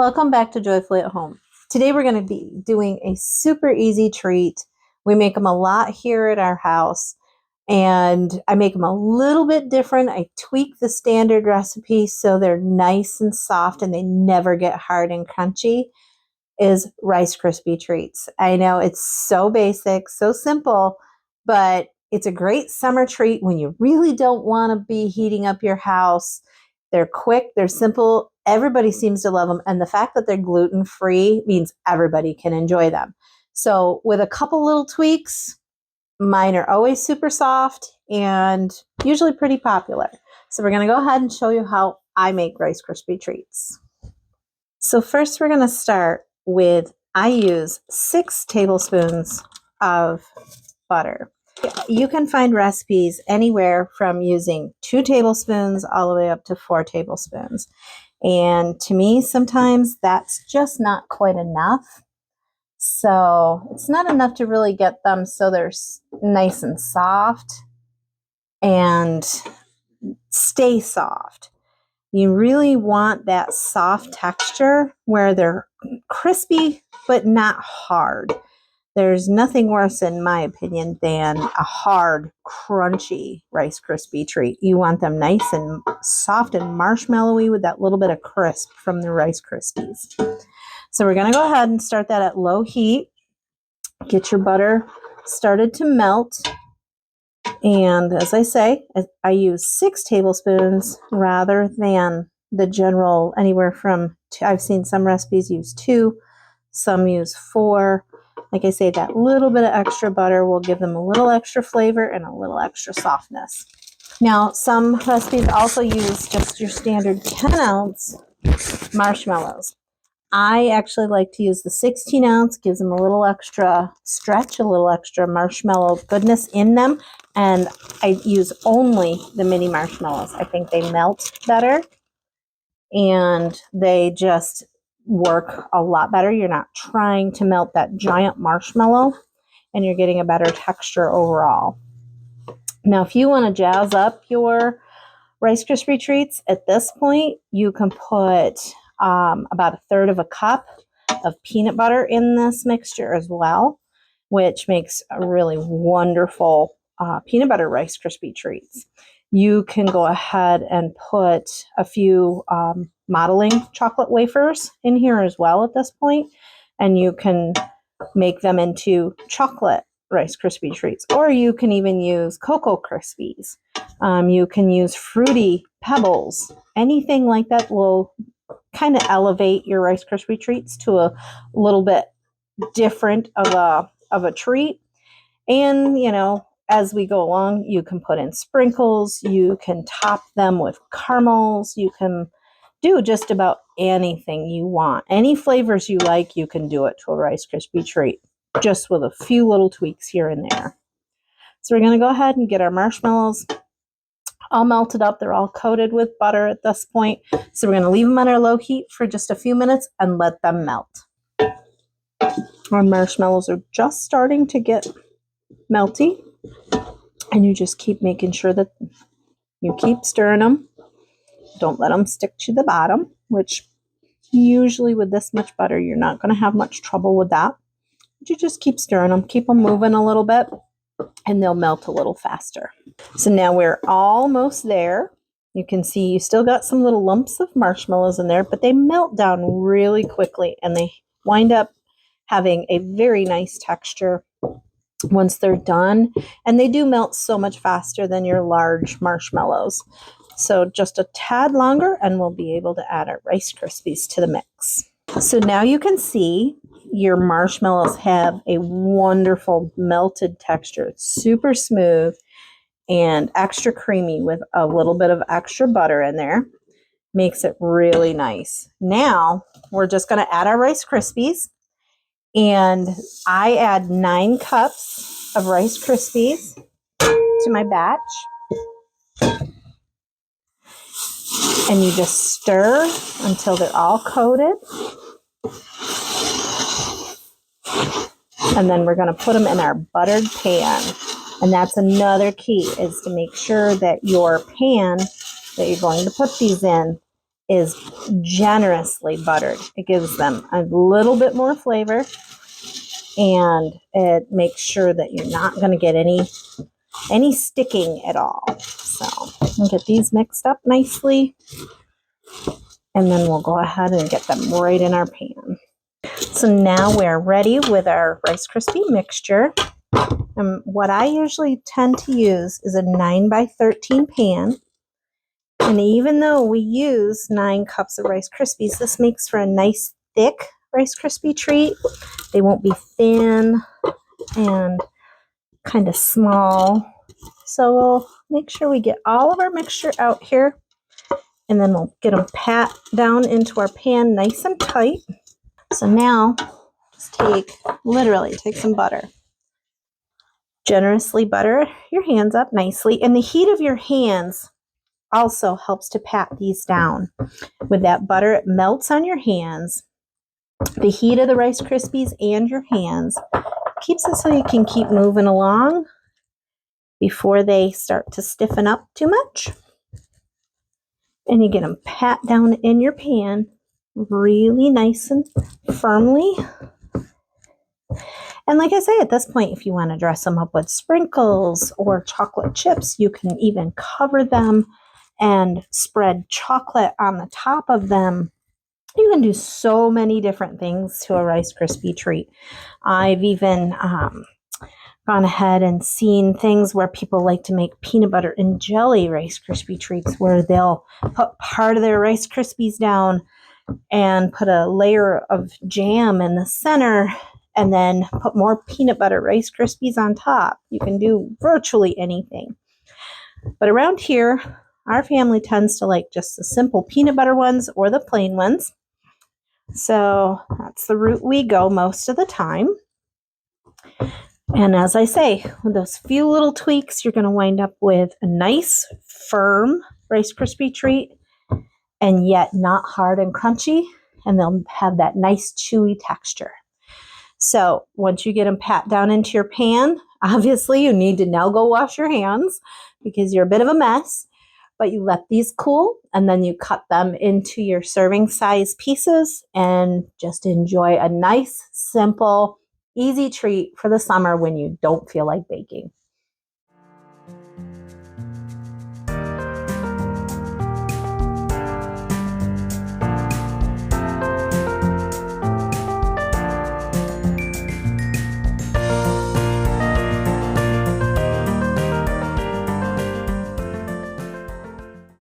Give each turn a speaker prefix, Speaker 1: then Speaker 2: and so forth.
Speaker 1: Welcome back to Joyfully at Home. Today we're going to be doing a super easy treat. We make them a lot here at our house, and I make them a little bit different. I tweak the standard recipe so they're nice and soft and they never get hard and crunchy. Is Rice Krispie treats. I know it's so basic, so simple, but it's a great summer treat when you really don't want to be heating up your house. They're quick, they're simple, everybody seems to love them, and the fact that they're gluten-free means everybody can enjoy them. So with a couple little tweaks, mine are always super soft and usually pretty popular. So we're going to go ahead and show you how I make Rice Krispie treats. So first we're going to start with, I use 6 tablespoons of butter. You can find recipes anywhere from using 2 tablespoons all the way up to 4 tablespoons. And to me, sometimes that's just not quite enough. So it's not enough to really get them so they're nice and soft and stay soft. You really want that soft texture where they're crispy but not hard. There's nothing worse, in my opinion, than a hard, crunchy Rice Krispie treat. You want them nice and soft and marshmallowy with that little bit of crisp from the Rice Krispies. So we're going to go ahead and start that at low heat. Get your butter started to melt. And as I say, I use 6 tablespoons rather than the general anywhere from 2. I've seen some recipes use 2, some use 4. Like I say, that little bit of extra butter will give them a little extra flavor and a little extra softness. Now, some recipes also use just your standard 10-ounce marshmallows. I actually like to use the 16-ounce, gives them a little extra stretch, a little extra marshmallow goodness in them. And I use only the mini marshmallows. I think they melt better and they just work a lot better. You're not trying to melt that giant marshmallow and you're getting a better texture overall. Now, if you want to jazz up your Rice Krispie treats, at this point, you can put about 1/3 cup of peanut butter in this mixture as well, which makes a really wonderful peanut butter Rice Krispie treats. You can go ahead and put a few modeling chocolate wafers in here as well at this point, and you can make them into chocolate Rice Krispie treats, or you can even use Cocoa Krispies. You can use Fruity Pebbles. Anything like that will kind of elevate your Rice Krispie treats to a little bit different of a treat. And, you know, as we go along, you can put in sprinkles, you can top them with caramels, you can do just about anything you want. Any flavors you like, you can do it to a Rice Krispie treat, just with a few little tweaks here and there. So we're going to go ahead and get our marshmallows all melted up. They're all coated with butter at this point. So we're going to leave them on our low heat for just a few minutes and let them melt. Our marshmallows are just starting to get melty. And you just keep making sure that you keep stirring them. Don't let them stick to the bottom, which usually with this much butter, you're not going to have much trouble with that. But you just keep stirring them, keep them moving a little bit, and they'll melt a little faster. So now we're almost there. You can see you still got some little lumps of marshmallows in there, but they melt down really quickly and they wind up having a very nice texture once they're done. And they do melt so much faster than your large marshmallows. So just a tad longer and we'll be able to add our Rice Krispies to the mix. So now you can see your marshmallows have a wonderful melted texture. It's super smooth and extra creamy with a little bit of extra butter in there. Makes it really nice. Now we're just going to add our Rice Krispies. And I add 9 cups of Rice Krispies to my batch. And you just stir until they're all coated. And then we're going to put them in our buttered pan. And that's another key, is to make sure that your pan that you're going to put these in is generously buttered. It gives them a little bit more flavor, and it makes sure that you're not going to get any sticking at all. So we'll get these mixed up nicely, and then we'll go ahead and get them right in our pan. So now we're ready with our Rice Krispie mixture. What I usually tend to use is a 9x13 pan. And even though we use 9 cups of Rice Krispies, this makes for a nice thick Rice Krispie treat. They won't be thin and kind of small. So we'll make sure we get all of our mixture out here, and then we'll get them pat down into our pan nice and tight. So now just literally take some butter. Generously butter your hands up nicely, and the heat of your hands also helps to pat these down. With that butter, it melts on your hands. The heat of the Rice Krispies and your hands keeps it so you can keep moving along before they start to stiffen up too much. And you get them pat down in your pan really nice and firmly. And like I say, at this point, if you want to dress them up with sprinkles or chocolate chips, you can even cover them and spread chocolate on the top of them. You can do so many different things to a Rice Krispie treat. I've even gone ahead and seen things where people like to make peanut butter and jelly Rice Krispie treats, where they'll put part of their Rice Krispies down and put a layer of jam in the center, and then put more peanut butter Rice Krispies on top. You can do virtually anything. But around here, our family tends to like just the simple peanut butter ones or the plain ones. So that's the route we go most of the time. And as I say, with those few little tweaks, you're going to wind up with a nice, firm Rice Krispie treat, and yet not hard and crunchy, and they'll have that nice chewy texture. So once you get them pat down into your pan, obviously you need to now go wash your hands because you're a bit of a mess, but you let these cool, and then you cut them into your serving size pieces and just enjoy a nice, simple, easy treat for the summer when you don't feel like baking.